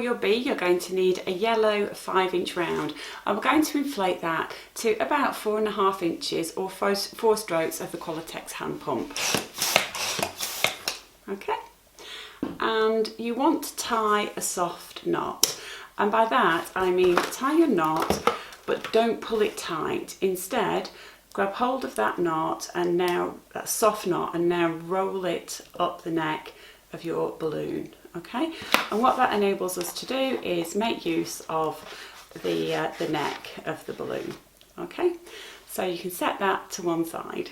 For your bee, you're going to need a yellow 5-inch round, and we're going to inflate that to about 4.5 inches or 4 strokes of the Qualitex hand pump. Okay, and you want to tie a soft knot, and by that I mean tie your knot but don't pull it tight. Instead, grab hold of that knot and now that soft knot and now roll it up the neck of your balloon. Okay, and what that enables us to do is make use of the neck of the balloon. Okay, so you can set that to one side.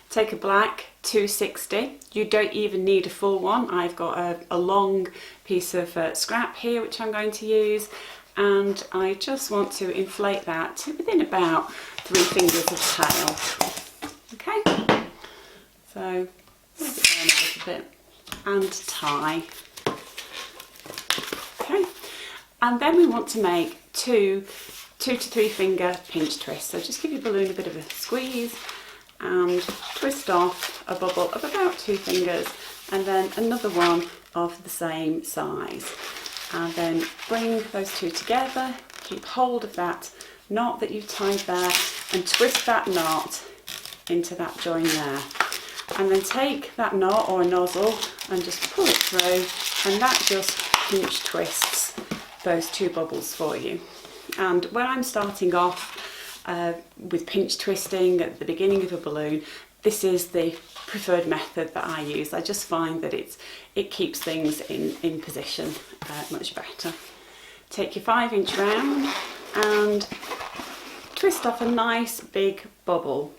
Take a black 260. You don't even need a full one. I've got a long piece of scrap here which I'm going to use, and I just want to inflate that to within about 3 fingers of tail. Okay, so move it down a little bit and tie. Okay, and then we want to make two to 3 finger pinch twists. So just give your balloon a bit of a squeeze and twist off a bubble of about 2 fingers, and then another one of the same size, and then bring those two together. Keep hold of that knot that you've tied there and twist that knot into that join there, and then take that knot or a nozzle and just pull it through, and that just pinch twists those 2 bubbles for you. And when I'm starting off with pinch twisting at the beginning of a balloon, this is the preferred method that I use. I just find that it keeps things in position much better. Take your 5-inch round and twist off a nice big bubble.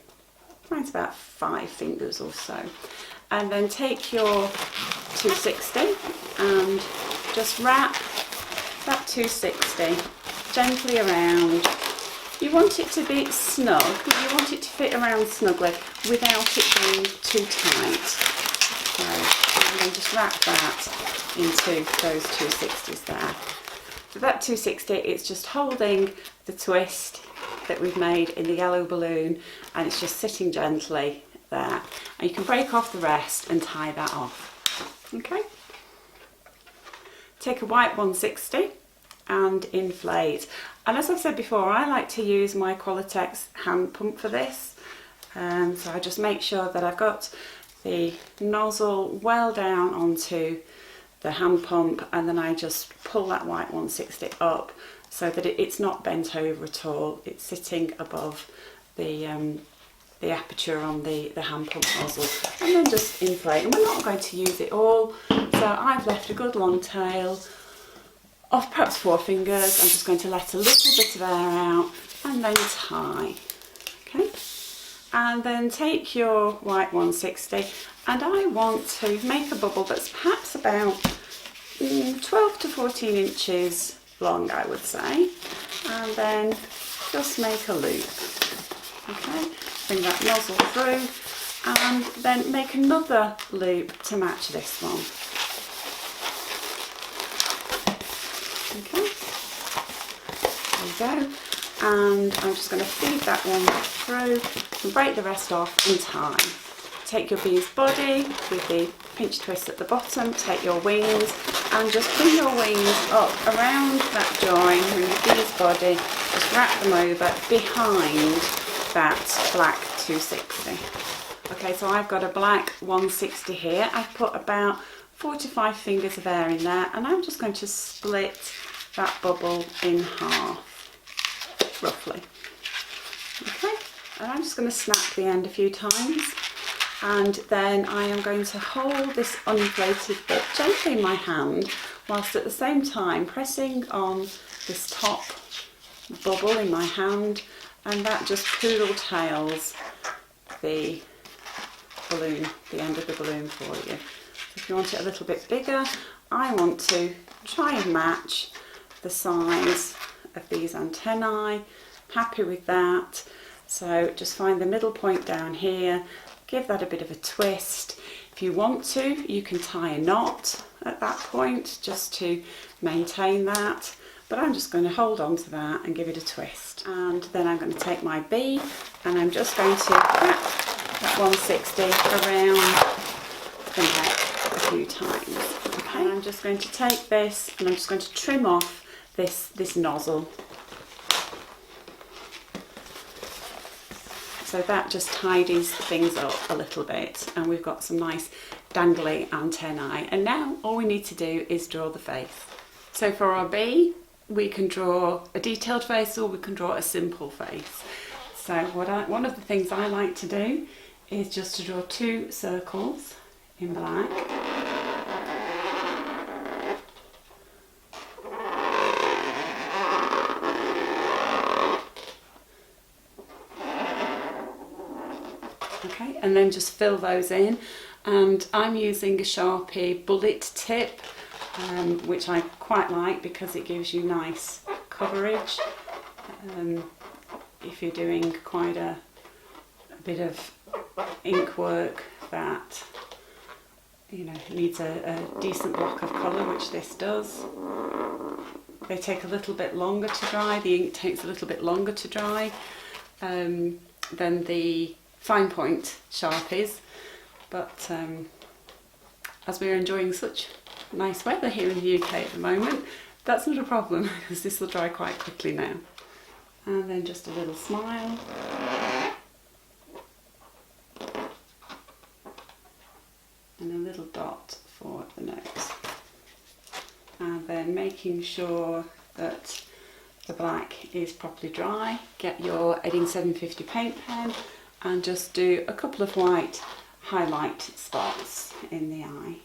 Mine's about 5 fingers or so. And then take your 260 and just wrap that 260 gently around. You want it to be snug, you want it to fit around snugly without it being too tight. So, and then just wrap that into those 260s there. So that 260, it's just holding the twist that we've made in the yellow balloon, and it's just sitting gently there. And you can break off the rest and tie that off. Okay? Take a white 160 and inflate. And as I've said before, I like to use my Qualitex hand pump for this. So I just make sure that I've got the nozzle well down onto the hand pump, and then I just pull that white 160 up so that it's not bent over at all. It's sitting above the aperture on the hand pump nozzle, and then just inflate. And we're not going to use it all, so I've left a good long tail of perhaps 4 fingers. I'm just going to let a little bit of air out and then tie. Okay, and then take your white 160, and I want to make a bubble that's perhaps about 12 to 14 inches long, I would say, and then just make a loop. Okay, bring that nozzle through and then make another loop to match this one. Okay, there we go, and I'm just going to feed that one through and break the rest off in time. Take your bee's body with the pinch twist at the bottom, take your wings and just bring your wings up around that join from your bee's body, just wrap them over behind that black 260. Okay, so I've got a black 160 here. I've put about 4 to 5 fingers of air in there, and I'm just going to split that bubble in half, roughly. Okay, and I'm just going to snap the end a few times, and then I am going to hold this uninflated bit gently in my hand, whilst at the same time pressing on this top bubble in my hand, and that just poodle tails the balloon, the end of the balloon for you. If you want it a little bit bigger, I want to try and match the size of these antennae. Happy with that. So just find the middle point down here, give that a bit of a twist. If you want to, you can tie a knot at that point just to maintain that, but I'm just going to hold on to that and give it a twist. And then I'm going to take my bee and I'm just going to wrap that 160 around the neck of 2 times. Okay, and I'm just going to take this and I'm just going to trim off this nozzle. So that just tidies things up a little bit, and we've got some nice dangly antennae. And now all we need to do is draw the face. So for our bee, we can draw a detailed face or we can draw a simple face. So one of the things I like to do is just to draw 2 circles in black. Okay, and then just fill those in. And I'm using a Sharpie bullet tip, which I quite like because it gives you nice coverage. If you're doing quite a bit of ink work that needs a decent block of colour, which this does. They take a little bit longer to dry. The ink takes a little bit longer to dry than the fine point Sharpies, but as we're enjoying such nice weather here in the UK at the moment, that's not a problem because this will dry quite quickly now. And then just a little smile. And a little dot for the nose. And then making sure that the black is properly dry, get your Edding 750 paint pen and just do a couple of white highlight spots in the eye.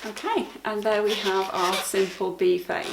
Okay, and there we have our simple bee face.